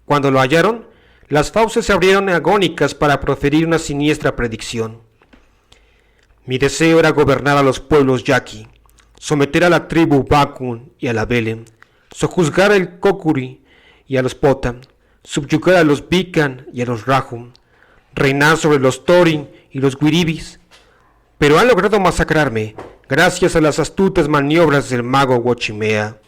Cuando lo hallaron, las fauces se abrieron agónicas para proferir una siniestra predicción. «Mi deseo era gobernar a los pueblos yaqui, someter a la tribu Bakun y a la Belem, sojuzgar al Kokuri y a los Potam, subyugar a los Bican y a los Rahum, reinar sobre los Torin y los Wiribis, pero han logrado masacrarme gracias a las astutas maniobras del mago Huochimea.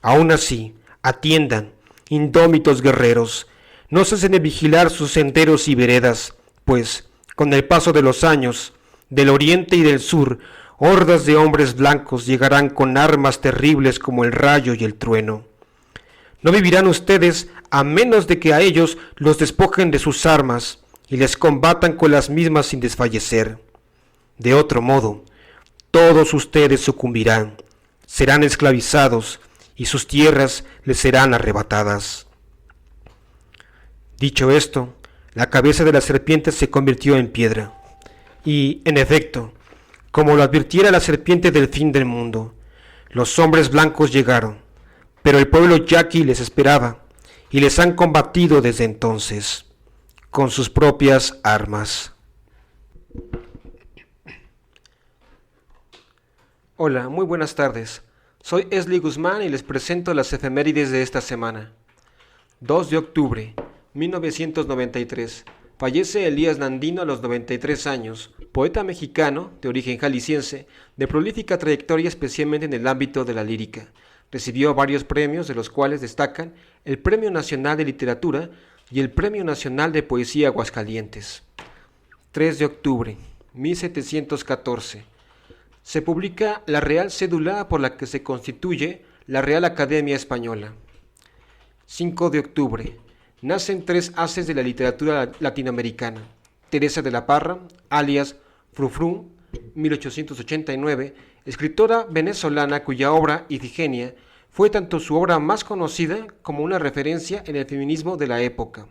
Aún así, atiendan, indómitos guerreros, no cesen de vigilar sus senderos y veredas, pues, con el paso de los años, del oriente y del sur, hordas de hombres blancos llegarán con armas terribles como el rayo y el trueno. No vivirán ustedes a menos de que a ellos los despojen de sus armas y les combatan con las mismas sin desfallecer. De otro modo, todos ustedes sucumbirán, serán esclavizados y sus tierras les serán arrebatadas». Dicho esto, la cabeza de la serpiente se convirtió en piedra. Y, en efecto, como lo advirtiera la serpiente del fin del mundo, los hombres blancos llegaron, pero el pueblo yaqui les esperaba, y les han combatido desde entonces, con sus propias armas. Hola, muy buenas tardes. Soy Esli Guzmán y les presento las efemérides de esta semana. 2 de octubre, 1993. Fallece Elías Nandino a los 93 años, poeta mexicano de origen jalisciense, de prolífica trayectoria especialmente en el ámbito de la lírica. Recibió varios premios, de los cuales destacan el Premio Nacional de Literatura y el Premio Nacional de Poesía Aguascalientes. 3 de octubre, 1714. Se publica la Real Cédula por la que se constituye la Real Academia Española. 5 de octubre. Nacen 3 haces de la literatura latinoamericana: Teresa de la Parra, alias Frufru, 1889, escritora venezolana cuya obra Ifigenia fue tanto su obra más conocida como una referencia en el feminismo de la época.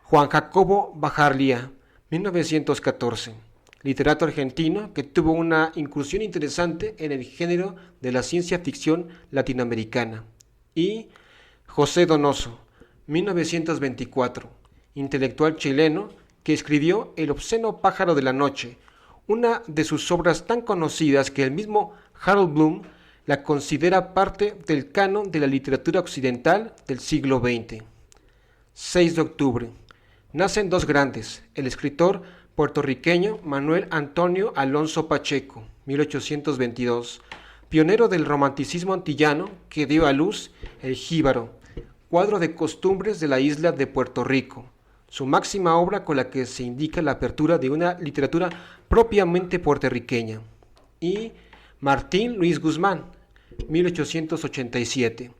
Juan Jacobo Bajarlía, 1914, literato argentino que tuvo una incursión interesante en el género de la ciencia ficción latinoamericana. Y José Donoso, 1924, intelectual chileno que escribió El obsceno pájaro de la noche, una de sus obras tan conocidas que el mismo Harold Bloom la considera parte del canon de la literatura occidental del siglo XX. 6 de octubre. Nacen dos grandes, el escritor puertorriqueño Manuel Antonio Alonso Pacheco, 1822, pionero del romanticismo antillano que dio a luz El Jíbaro, cuadro de costumbres de la isla de Puerto Rico, su máxima obra con la que se indica la apertura de una literatura propiamente puertorriqueña. Y Martín Luis Guzmán, 1887,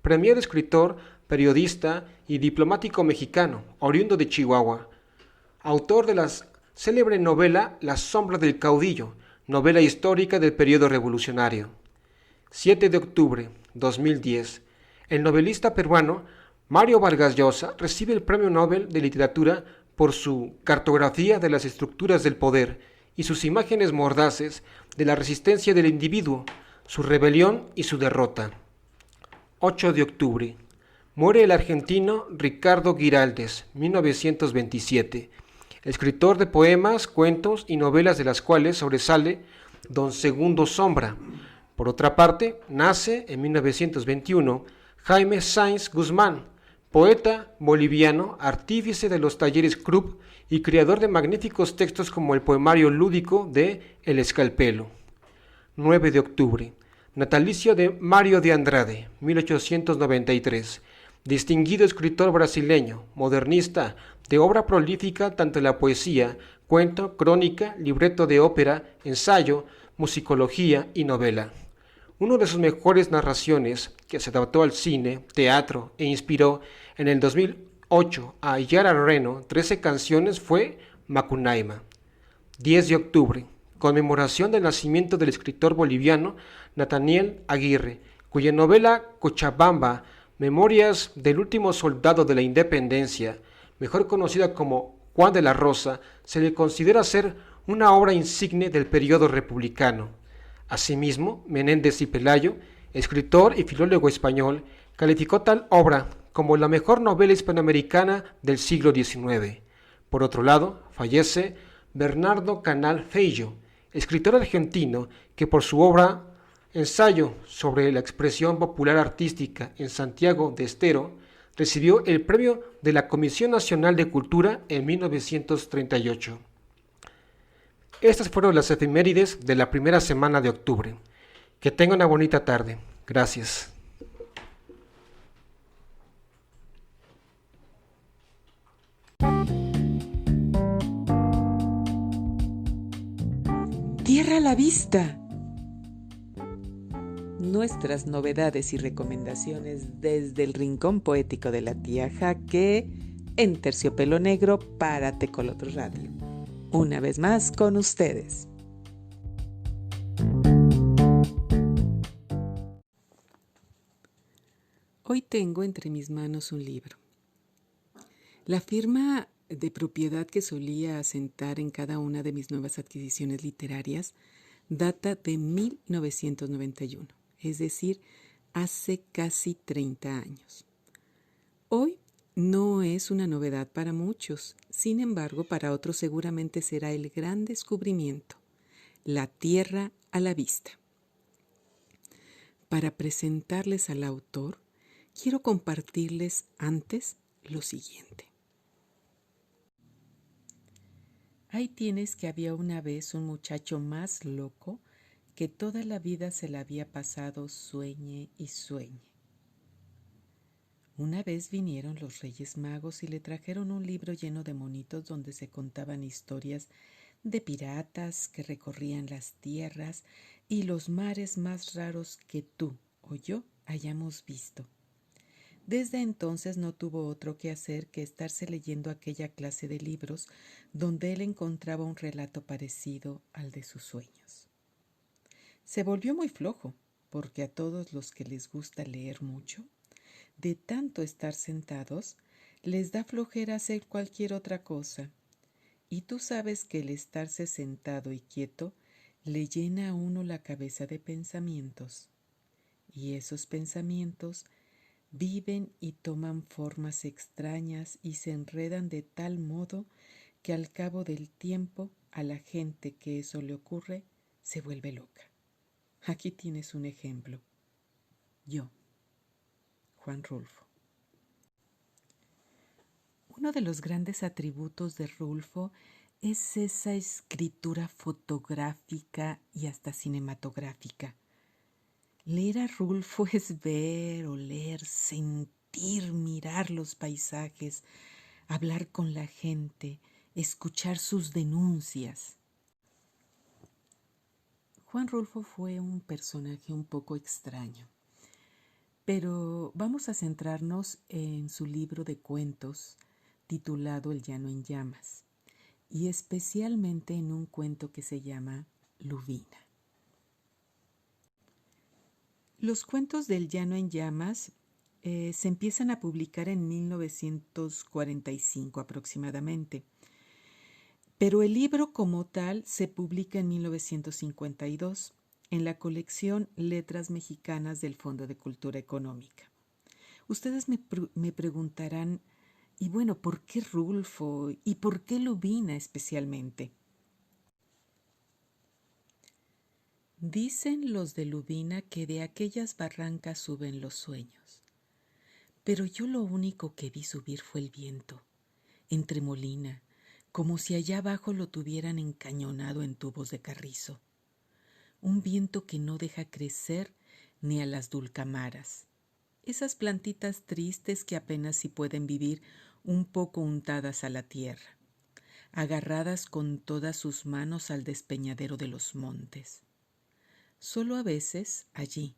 premier escritor, periodista y diplomático mexicano, oriundo de Chihuahua, autor de la célebre novela La sombra del caudillo, novela histórica del periodo revolucionario. 7 de octubre, 2010, el novelista peruano Mario Vargas Llosa recibe el Premio Nobel de Literatura por su cartografía de las estructuras del poder y sus imágenes mordaces de la resistencia del individuo, su rebelión y su derrota. 8 de octubre. Muere el argentino Ricardo Giraldes, 1927, escritor de poemas, cuentos y novelas de las cuales sobresale Don Segundo Sombra. Por otra parte, nace en 1921 Jaime Sáenz Guzmán, poeta boliviano, artífice de los talleres Krupp y creador de magníficos textos como el poemario lúdico de El Escalpelo. 9 de octubre. Natalicio de Mario de Andrade, 1893. Distinguido escritor brasileño, modernista, de obra prolífica tanto en la poesía, cuento, crónica, libreto de ópera, ensayo, musicología y novela. Una de sus mejores narraciones, que se adaptó al cine, teatro e inspiró en el 2008 a Yara Reno 13 canciones, fue Macunaíma. 10 de octubre, conmemoración del nacimiento del escritor boliviano Nathaniel Aguirre, cuya novela Cochabamba, Memorias del último soldado de la independencia, mejor conocida como Juan de la Rosa, se le considera ser una obra insigne del periodo republicano. Asimismo, Menéndez y Pelayo, escritor y filólogo español, calificó tal obra como la mejor novela hispanoamericana del siglo XIX. Por otro lado, fallece Bernardo Canal Feillo, escritor argentino que por su obra Ensayo sobre la expresión popular artística en Santiago de Estero recibió el premio de la Comisión Nacional de Cultura en 1938. Estas fueron las efemérides de la primera semana de octubre. Que tengan una bonita tarde. Gracias. Tierra a la vista. Nuestras novedades y recomendaciones desde el rincón poético de la tía Jaque en Terciopelo Negro para Tecolotro Radio. Una vez más con ustedes. Hoy tengo entre mis manos un libro. La firma de propiedad que solía asentar en cada una de mis nuevas adquisiciones literarias data de 1991, es decir, hace casi 30 años. Hoy no es una novedad para muchos, sin embargo, para otros seguramente será el gran descubrimiento, la tierra a la vista. Para presentarles al autor, quiero compartirles antes lo siguiente. Ahí tienes que había una vez un muchacho más loco que toda la vida se la había pasado sueñe y sueñe. Una vez vinieron los Reyes Magos y le trajeron un libro lleno de monitos donde se contaban historias de piratas que recorrían las tierras y los mares más raros que tú o yo hayamos visto. Desde entonces no tuvo otro que hacer que estarse leyendo aquella clase de libros donde él encontraba un relato parecido al de sus sueños. Se volvió muy flojo, porque a todos los que les gusta leer mucho, de tanto estar sentados, les da flojera hacer cualquier otra cosa. Y tú sabes que el estarse sentado y quieto le llena a uno la cabeza de pensamientos. Y esos pensamientos viven y toman formas extrañas y se enredan de tal modo que al cabo del tiempo a la gente que eso le ocurre se vuelve loca. Aquí tienes un ejemplo. Yo, Juan Rulfo. Uno de los grandes atributos de Rulfo es esa escritura fotográfica y hasta cinematográfica. Leer a Rulfo es ver, oler, sentir, mirar los paisajes, hablar con la gente, escuchar sus denuncias. Juan Rulfo fue un personaje un poco extraño, pero vamos a centrarnos en su libro de cuentos titulado El llano en llamas, y especialmente en un cuento que se llama Lubina. Los cuentos del llano en llamas se empiezan a publicar en 1945 aproximadamente, pero el libro como tal se publica en 1952 en la colección Letras Mexicanas del Fondo de Cultura Económica. Ustedes me preguntarán, y bueno, ¿por qué Rulfo y por qué Lubina especialmente? Dicen los de Lubina que de aquellas barrancas suben los sueños, pero yo lo único que vi subir fue el viento, en tremolina, como si allá abajo lo tuvieran encañonado en tubos de carrizo. Un viento que no deja crecer ni a las dulcamaras, esas plantitas tristes que apenas si pueden vivir un poco untadas a la tierra, agarradas con todas sus manos al despeñadero de los montes. Solo a veces, allí,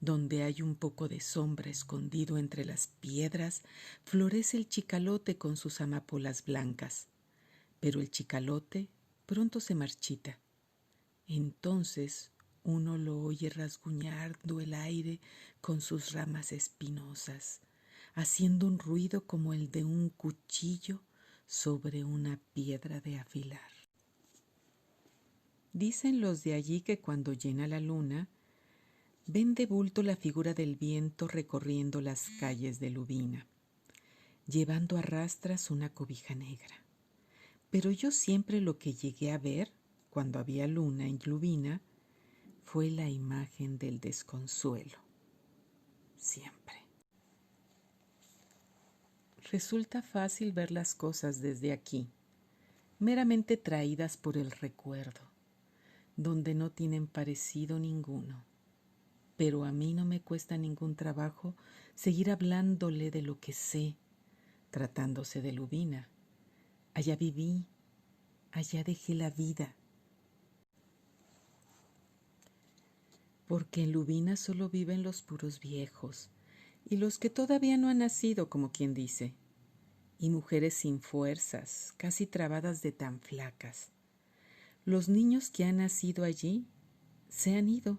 donde hay un poco de sombra escondido entre las piedras, florece el chicalote con sus amapolas blancas, pero el chicalote pronto se marchita. Entonces uno lo oye rasguñando el aire con sus ramas espinosas, haciendo un ruido como el de un cuchillo sobre una piedra de afilar. Dicen los de allí que cuando llena la luna, ven de bulto la figura del viento recorriendo las calles de Lubina, llevando a rastras una cobija negra. Pero yo siempre lo que llegué a ver, cuando había luna en Lubina, fue la imagen del desconsuelo. Siempre. Resulta fácil ver las cosas desde aquí, meramente traídas por el recuerdo, donde no tienen parecido ninguno. Pero a mí no me cuesta ningún trabajo seguir hablándole de lo que sé, tratándose de Lubina. Allá viví, allá dejé la vida. Porque en Lubina solo viven los puros viejos y los que todavía no han nacido, como quien dice, y mujeres sin fuerzas, casi trabadas de tan flacas. Los niños que han nacido allí se han ido.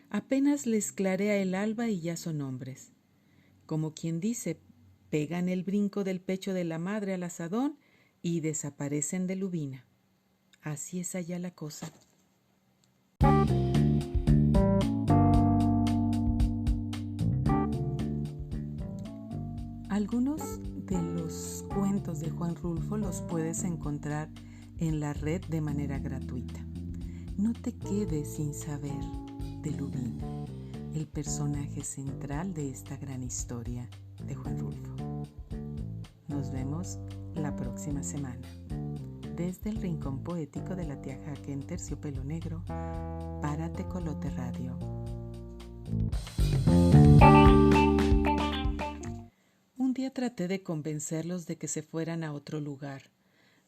Apenas les clarea el alba y ya son hombres. Como quien dice, pegan el brinco del pecho de la madre al asadón y desaparecen de Lubina. Así es allá la cosa. Algunos de los cuentos de Juan Rulfo los puedes encontrar en la red de manera gratuita. No te quedes sin saber de Lubina, el personaje central de esta gran historia de Juan Rulfo. Nos vemos la próxima semana. Desde el Rincón Poético de la Tía Jaque en Terciopelo Negro, para Tecolote Radio. Un día traté de convencerlos de que se fueran a otro lugar,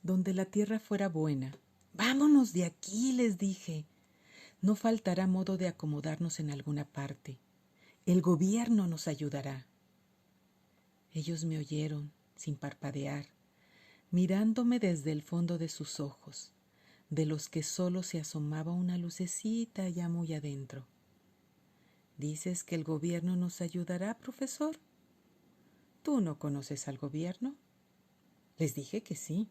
donde la tierra fuera buena. «Vámonos de aquí», les dije. «No faltará modo de acomodarnos en alguna parte. El gobierno nos ayudará». Ellos me oyeron, sin parpadear, mirándome desde el fondo de sus ojos, de los que solo se asomaba una lucecita ya muy adentro. ¿Dices que el gobierno nos ayudará, profesor? ¿Tú no conoces al gobierno? Les dije que sí.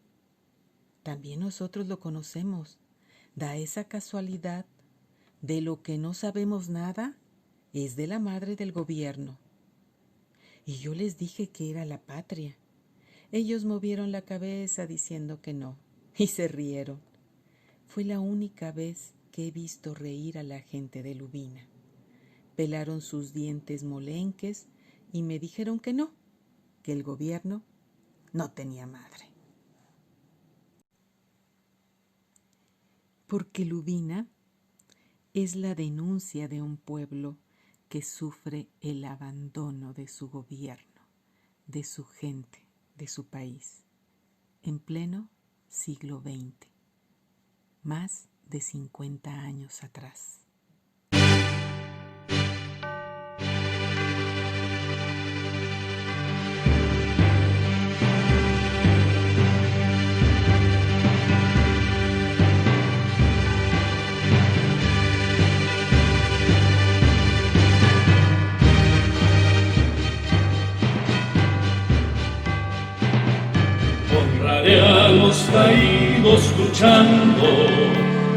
También nosotros lo conocemos. Da esa casualidad. De lo que no sabemos nada es de la madre del gobierno. Y yo les dije que era la patria. Ellos movieron la cabeza diciendo que no, y se rieron. Fue la única vez que he visto reír a la gente de Lubina. Pelaron sus dientes molenques y me dijeron que no, que el gobierno no tenía madre. Porque Lubina es la denuncia de un pueblo que sufre el abandono de su gobierno, de su gente, de su país, en pleno siglo XX, más de 50 años atrás. Honraré a los caídos luchando,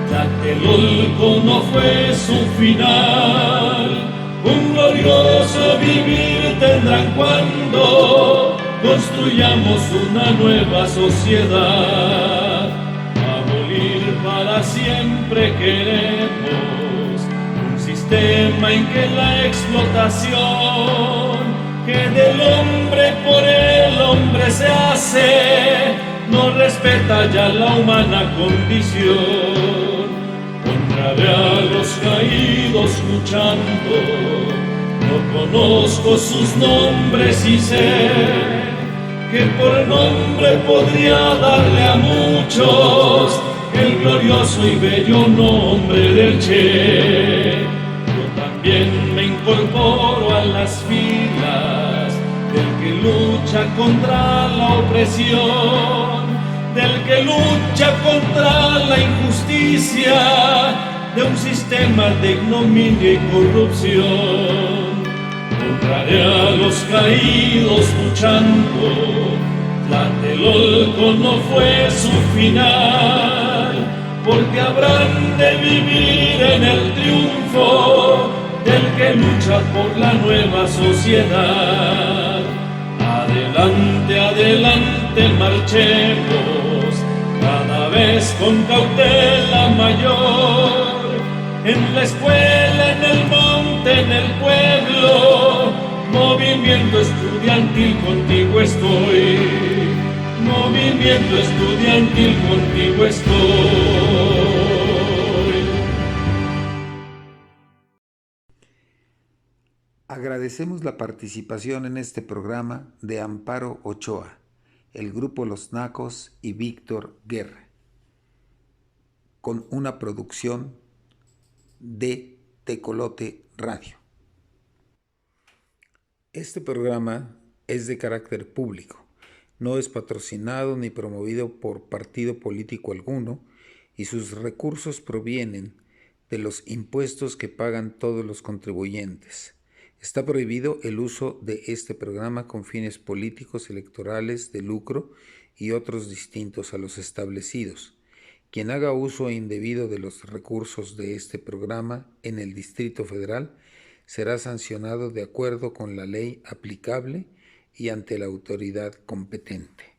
Tlatelolco no fue su final. Un glorioso vivir tendrán cuando construyamos una nueva sociedad. Abolir para siempre queremos un sistema en que la explotación que del hombre por el hombre se hace, no respeta ya la humana condición. Honraré a los caídos luchando, no conozco sus nombres y sé que por nombre podría darle a muchos el glorioso y bello nombre del Che. Yo también me incorporo a las filas del que lucha contra la opresión, del que lucha contra la injusticia de un sistema de ignominia y corrupción. Honraré a los caídos luchando, Tlatelolco no fue su final, porque habrán de vivir en el triunfo del que lucha por la nueva sociedad. Adelante, adelante, marchemos, cada vez con cautela mayor, en la escuela, en el monte, en el pueblo, movimiento estudiantil, contigo estoy, movimiento estudiantil, contigo estoy. Agradecemos la participación en este programa de Amparo Ochoa, el grupo Los Nacos y Víctor Guerra, con una producción de Tecolote Radio. Este programa es de carácter público, no es patrocinado ni promovido por partido político alguno y sus recursos provienen de los impuestos que pagan todos los contribuyentes. Está prohibido el uso de este programa con fines políticos, electorales, de lucro y otros distintos a los establecidos. Quien haga uso indebido de los recursos de este programa en el Distrito Federal será sancionado de acuerdo con la ley aplicable y ante la autoridad competente.